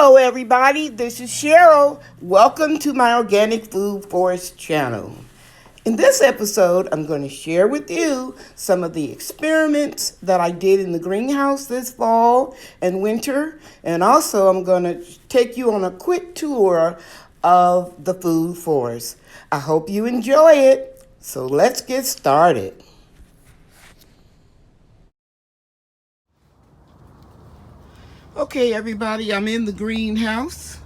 Hello everybody, this is Cheryl. Welcome to my Organic Food Forest channel. In this episode, I'm going to share with you some of the experiments that I did in the greenhouse this fall and winter. And also I'm going to take you on a quick tour of the food forest. I hope you enjoy it. So let's get started. Okay, everybody, I'm in the greenhouse.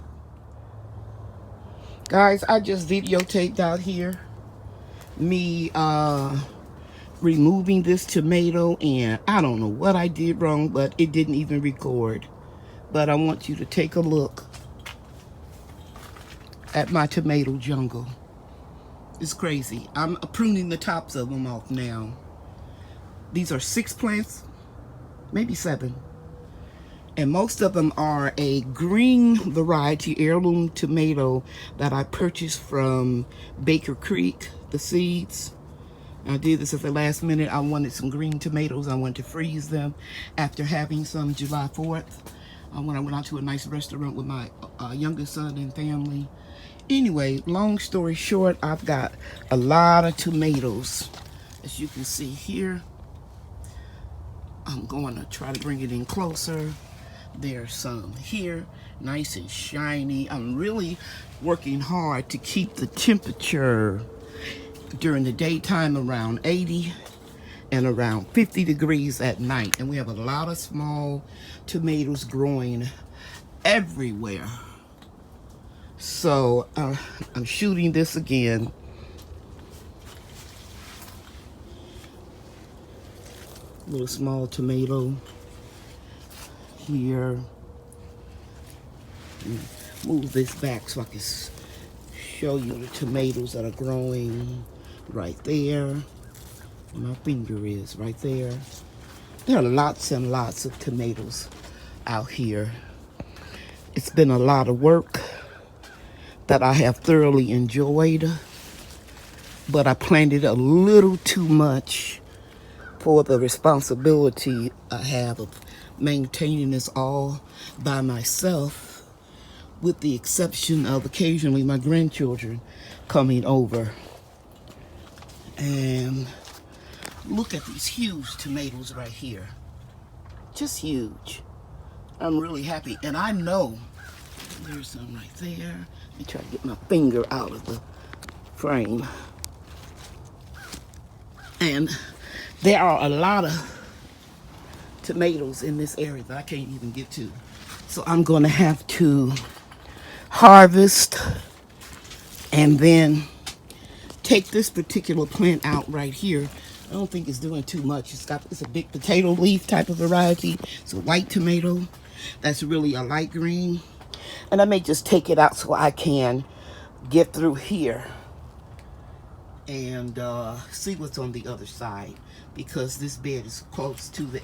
Guys, I just videotaped out here me removing this tomato, and I don't know what I did wrong, but it didn't even record. But I want you to take a look at my tomato jungle. It's crazy. I'm pruning the tops of them off now. These are 6 plants, maybe 7. And most of them are a green variety heirloom tomato that I purchased from Baker Creek, the seeds. I did this at the last minute. I wanted some green tomatoes. I wanted to freeze them after having some July 4th. When I went out to a nice restaurant with my youngest son and family. Anyway, long story short, I've got a lot of tomatoes. As you can see here, I'm going to try to bring it in closer. There's some here, nice and shiny. I'm really working hard to keep the temperature during the daytime around 80 and around 50 degrees at night. And we have a lot of small tomatoes growing everywhere. So I'm shooting this again. Little small tomato here. Move this back so I can show you the tomatoes that are growing right there. My finger is right there. There are lots and lots of tomatoes out here. It's been a lot of work that I have thoroughly enjoyed, but I planted a little too much for the responsibility I have of maintaining this all by myself, with the exception of occasionally my grandchildren coming over. And look at these huge tomatoes right here. Just huge. I'm really happy. And I know there's some right there. Let me try to get my finger out of the frame. And there are a lot of tomatoes in this area that I can't even get to. So I'm going to have to harvest and then take this particular plant out right here. I don't think it's doing too much. It's a big potato leaf type of variety. It's a white tomato that's really a light green. And I may just take it out so I can get through here and see what's on the other side, because this bed is close to the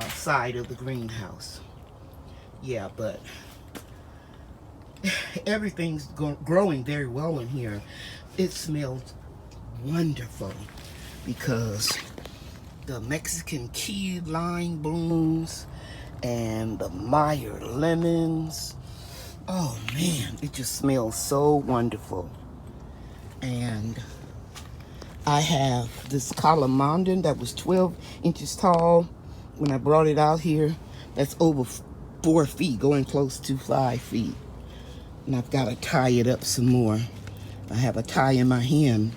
side of the greenhouse. Yeah, but everything's growing very well in here. It smells wonderful because the Mexican key lime blooms and the Meyer lemons. Oh man, it just smells so wonderful. And I have this calamandan that was 12 inches tall when I brought it out here. That's over 4 feet, going close to 5 feet. And I've got to tie it up some more. I have a tie in my hand,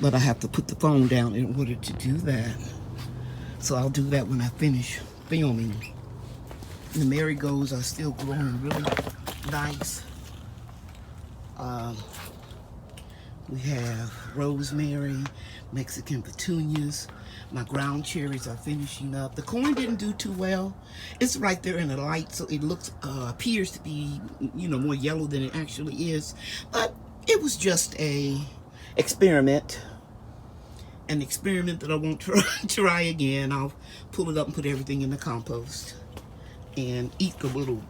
but I have to put the phone down in order to do that. So I'll do that when I finish filming. The marigolds are still growing really nice. We have rosemary, Mexican petunias. My ground cherries are finishing up. The corn didn't do too well. It's right there in the light, so it looks appears to be, more yellow than it actually is. But it was just a experiment. An experiment that I won't try again. I'll pull it up and put everything in the compost and eat the little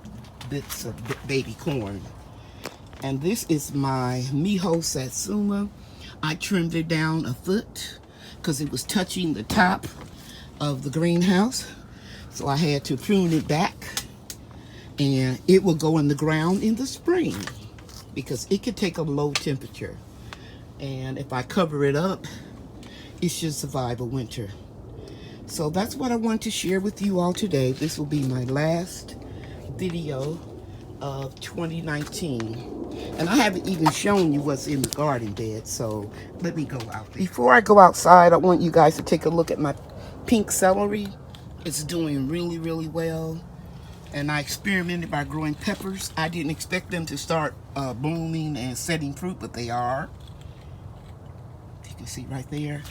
bits of baby corn. And this is my Miho Satsuma. I trimmed it down a foot because it was touching the top of the greenhouse. So I had to prune it back. And it will go in the ground in the spring because it can take a low temperature. And if I cover it up, it should survive a winter. So that's what I want to share with you all today. This will be my last video of 2019. And I haven't even shown you what's in the garden bed, so let me go out there. Before I go outside, I want you guys to take a look at my pink celery. It's doing really, really well. And I experimented by growing peppers. I didn't expect them to start blooming and setting fruit, but they are. You can see right there.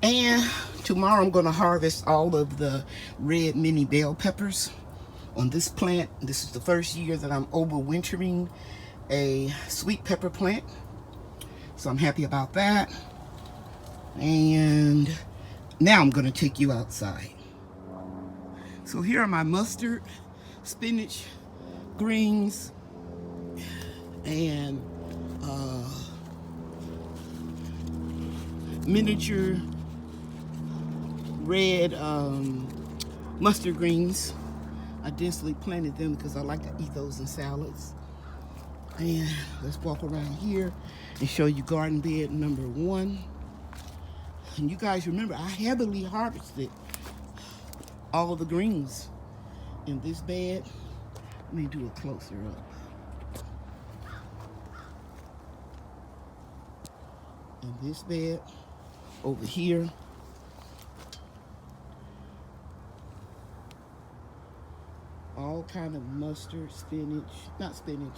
And tomorrow I'm going to harvest all of the red mini bell peppers on this plant. This is the first year that I'm overwintering a sweet pepper plant, so I'm happy about that. And now I'm going to take you outside. So here are my mustard, spinach, greens, and miniature red mustard greens. I densely planted them because I like to eat those in salads. And let's walk around here and show you garden bed number 1. And you guys remember, I heavily harvested all of the greens in this bed. Let me do a closer up. In this bed over here, all kind of mustard, spinach, not spinach,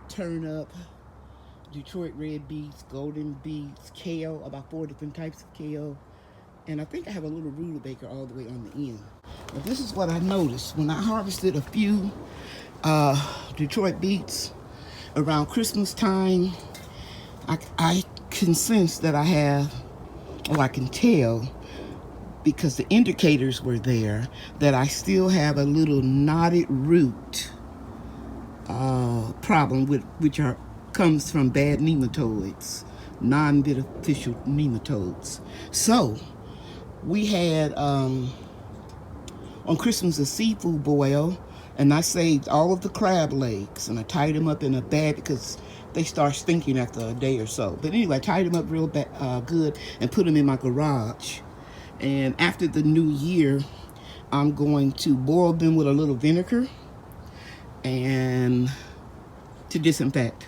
turnip, Detroit red beets, golden beets, kale, about 4 different types of kale. And I think I have a little rutabaga all the way on the end. But this is what I noticed. When I harvested a few Detroit beets around Christmas time, I can sense that I have, or I can tell, because the indicators were there, that I still have a little knotted root problem which comes from bad nematodes, non-beneficial nematodes. So we had on Christmas a seafood boil, and I saved all of the crab legs and I tied them up in a bag because they start stinking after a day or so. But anyway, I tied them up real good and put them in my garage. And after the new year, I'm going to boil them with a little vinegar and to disinfect,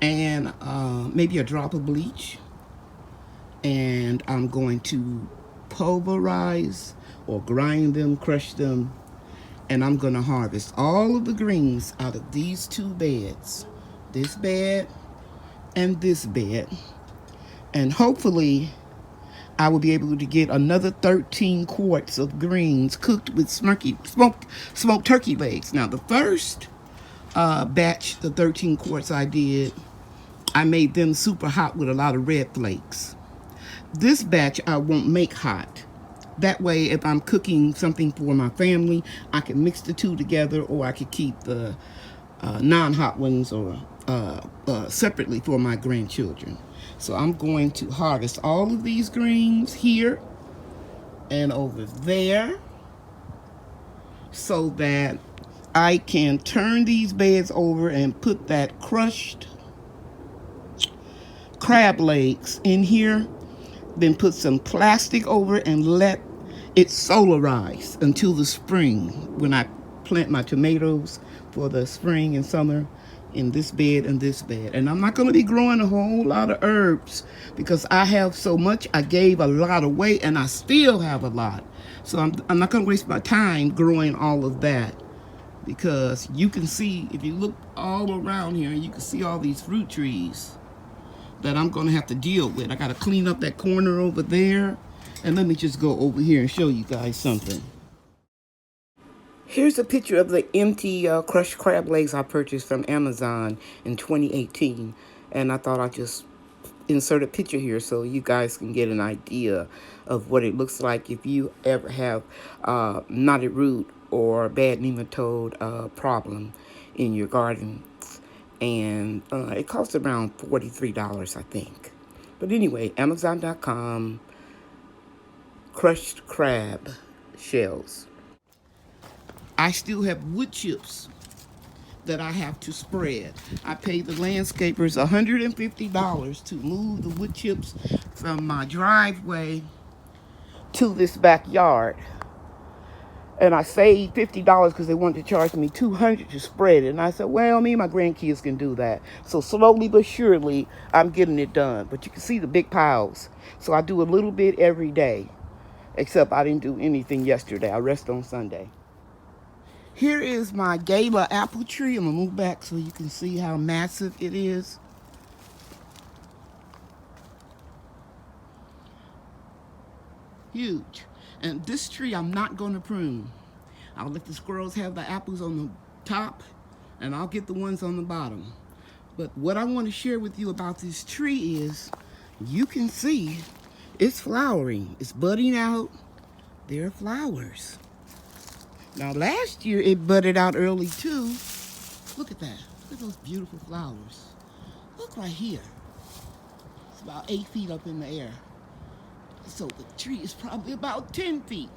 and maybe a drop of bleach. And I'm going to pulverize or grind them, crush them, and I'm going to harvest all of the greens out of these 2 beds, this bed and this bed. And hopefully I will be able to get another 13 quarts of greens cooked with smoked turkey legs. Now, the first batch, the 13 quarts I did, I made them super hot with a lot of red flakes. This batch I won't make hot. That way, if I'm cooking something for my family, I can mix the 2 together, or I could keep the non-hot ones or separately for my grandchildren. So I'm going to harvest all of these greens here and over there so that I can turn these beds over and put that crushed crab legs in here, then put some plastic over and let it solarize until the spring when I plant my tomatoes for the spring and summer in this bed and this bed. And I'm not going to be growing a whole lot of herbs because I have so much. I gave a lot away and I still have a lot. So I'm not going to waste my time growing all of that, because you can see, if you look all around here, you can see all these fruit trees that I'm going to have to deal with. I got to clean up that corner over there. And let me just go over here and show you guys something. Here's a picture of the empty crushed crab legs I purchased from Amazon in 2018. And I thought I'd just insert a picture here so you guys can get an idea of what it looks like if you ever have knotted root or bad nematode problem in your garden. And it costs around $43, I think. But anyway, Amazon.com, crushed crab shells. I still have wood chips that I have to spread. I paid the landscapers $150 to move the wood chips from my driveway to this backyard. And I saved $50 because they wanted to charge me $200 to spread it. And I said, well, me and my grandkids can do that. So slowly but surely, I'm getting it done. But you can see the big piles. So I do a little bit every day. Except I didn't do anything yesterday. I rest on Sunday. Here is my Gala apple tree. I'm going to move back so you can see how massive it is. Huge. And this tree I'm not going to prune. I'll let the squirrels have the apples on the top, and I'll get the ones on the bottom. But what I want to share with you about this tree is, you can see it's flowering. It's budding out. There are flowers. Now last year it budded out early too. Look at that. Look at those beautiful flowers. Look right here. It's about 8 feet up in the air. So the tree is probably about 10 feet.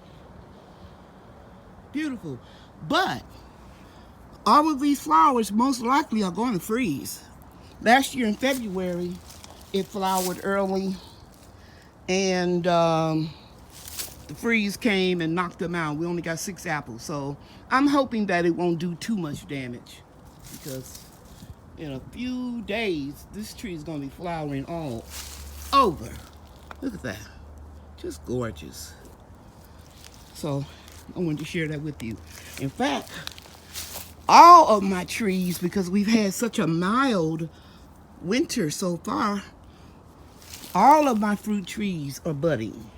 Beautiful. But all of these flowers most likely are going to freeze. Last year in February, it flowered early, and the freeze came and knocked them out. We only got 6 apples. So I'm hoping that it won't do too much damage, because in a few days, this tree is going to be flowering all over. Look at that. Just gorgeous. So I wanted to share that with you. In fact, all of my trees, because we've had such a mild winter so far, all of my fruit trees are budding.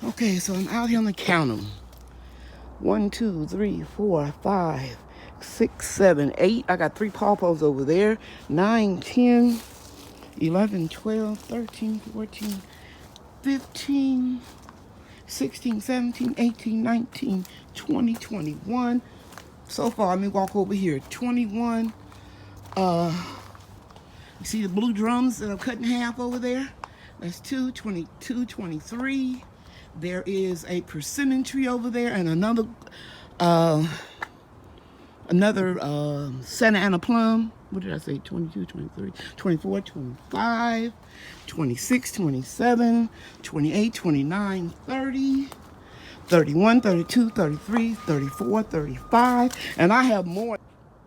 Okay, so I'm out here on the count them. 1, 2, 3, 4, 5, 6, 7, 8. I got 3 pawpaws over there. 9, 10, 11, 12, 13, 14, 15, 16, 17, 18, 19, 20, 21. So far, let me walk over here. 21. You see the blue drums that are cut in half over there? That's 2, 22, 23. There is a persimmon tree over there, and another Santa Ana plum. What did I say? 22, 23, 24, 25, 26, 27, 28, 29, 30, 31, 32, 33, 34, 35, and I have more.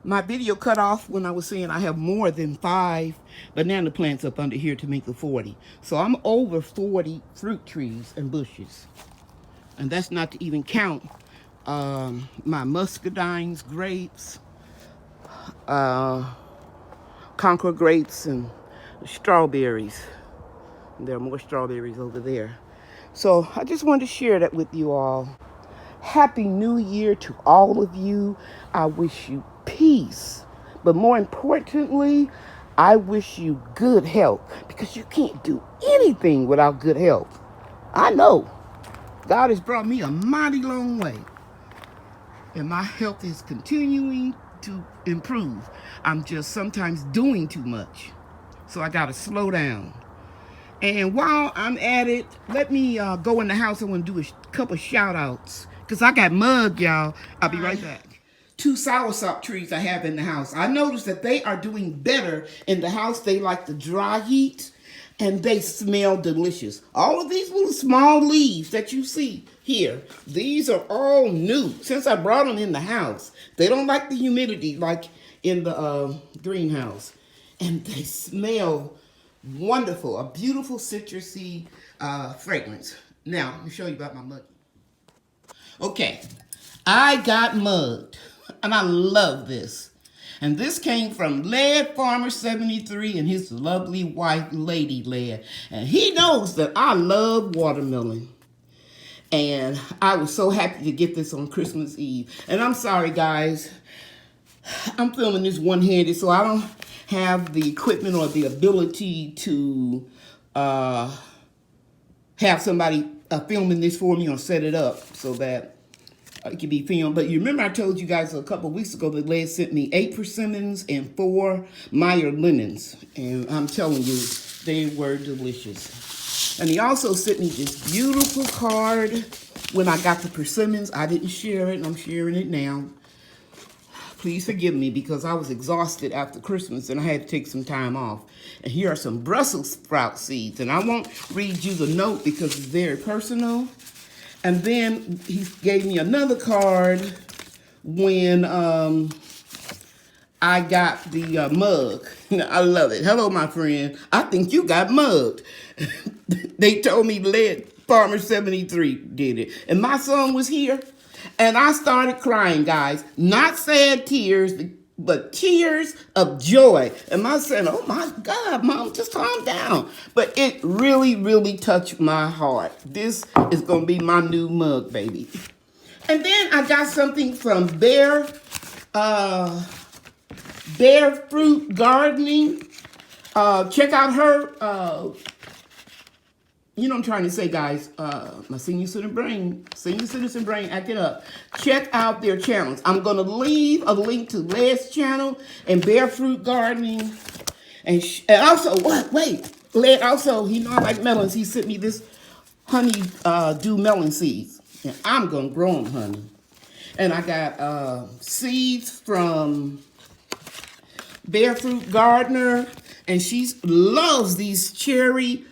My video cut off when I was saying I have more than 5 banana plants up under here to make the 40. So I'm over 40 fruit trees and bushes. And that's not to even count my muscadines, grapes, Concord grapes, and strawberries. And there are more strawberries over there. So I just wanted to share that with you all. Happy New Year to all of you. I wish you peace. But more importantly, I wish you good health, because you can't do anything without good health. I know. God has brought me a mighty long way, and my health is continuing to improve. I'm just sometimes doing too much, so I got to slow down. And while I'm at it, let me go in the house. I want to do a couple shout outs, because I got mud, y'all. I'll be right back. 2 soursop trees I have in the house. I noticed that they are doing better in the house. They like the dry heat, and they smell delicious. All of these little small leaves that you see here, these are all new since I brought them in the house. They don't like the humidity like in the greenhouse, and they smell wonderful. A beautiful citrusy fragrance. Now, let me show you about my mud. Okay, I got mugged, and I love this. And this came from Leadfarmer73 and his lovely wife, Lady Lead. And he knows that I love watermelon. And I was so happy to get this on Christmas Eve. And I'm sorry, guys. I'm filming this one-handed, so I don't have the equipment or the ability to have somebody filming this for me or set it up so that it can be filmed. But you remember I told you guys a couple weeks ago that Led sent me 8 persimmons and 4 Meyer lemons. And I'm telling you, they were delicious. And he also sent me this beautiful card when I got the persimmons. I didn't share it, and I'm sharing it now. Please forgive me because I was exhausted after Christmas and I had to take some time off. And here are some Brussels sprout seeds. And I won't read you the note because it's very personal. And then he gave me another card when I got the mug. I love it. Hello, my friend. I think you got mugged. They told me Leadfarmer73 did it. And my son was here. And I started crying, guys. Not sad tears, but tears of joy. And my son, oh my God, Mom, just calm down. But it really, really touched my heart. This is going to be my new mug, baby. And then I got something from Barefruit Gardening. Check out her, you know what I'm trying to say, guys. My senior citizen brain acting up. Check out their channels. I'm going to leave a link to Led's channel and Barefruit Gardening. And also, Led also, he know I like melons. He sent me this honey dew melon seeds. And I'm going to grow them, honey. And I got seeds from Barefruit Gardener. And she loves these cherry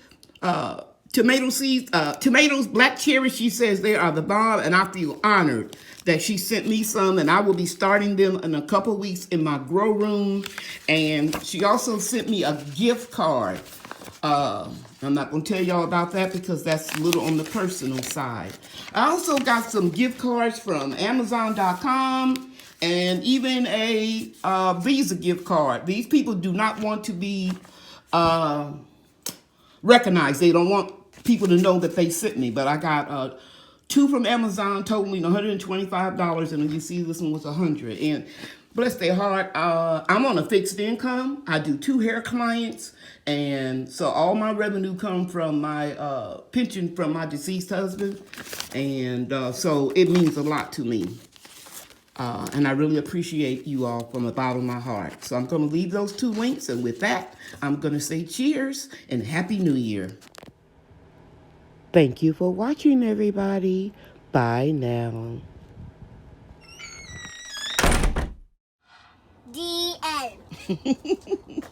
tomato seeds, tomatoes, black cherries. She says they are the bomb, and I feel honored that she sent me some, and I will be starting them in a couple weeks in my grow room. And she also sent me a gift card. I'm not going to tell y'all about that because that's a little on the personal side. I also got some gift cards from Amazon.com and even a Visa gift card. These people do not want to be recognized. They don't want people to know that they sent me. But I got 2 from Amazon totaling $125, and you see this one was $100. And bless their heart, I'm on a fixed income. I do 2 hair clients, and so all my revenue come from my pension from my deceased husband, and so it means a lot to me. And I really appreciate you all from the bottom of my heart. So I'm going to leave those 2 links, and with that, I'm going to say cheers and Happy New Year. Thank you for watching, everybody. Bye now. The end.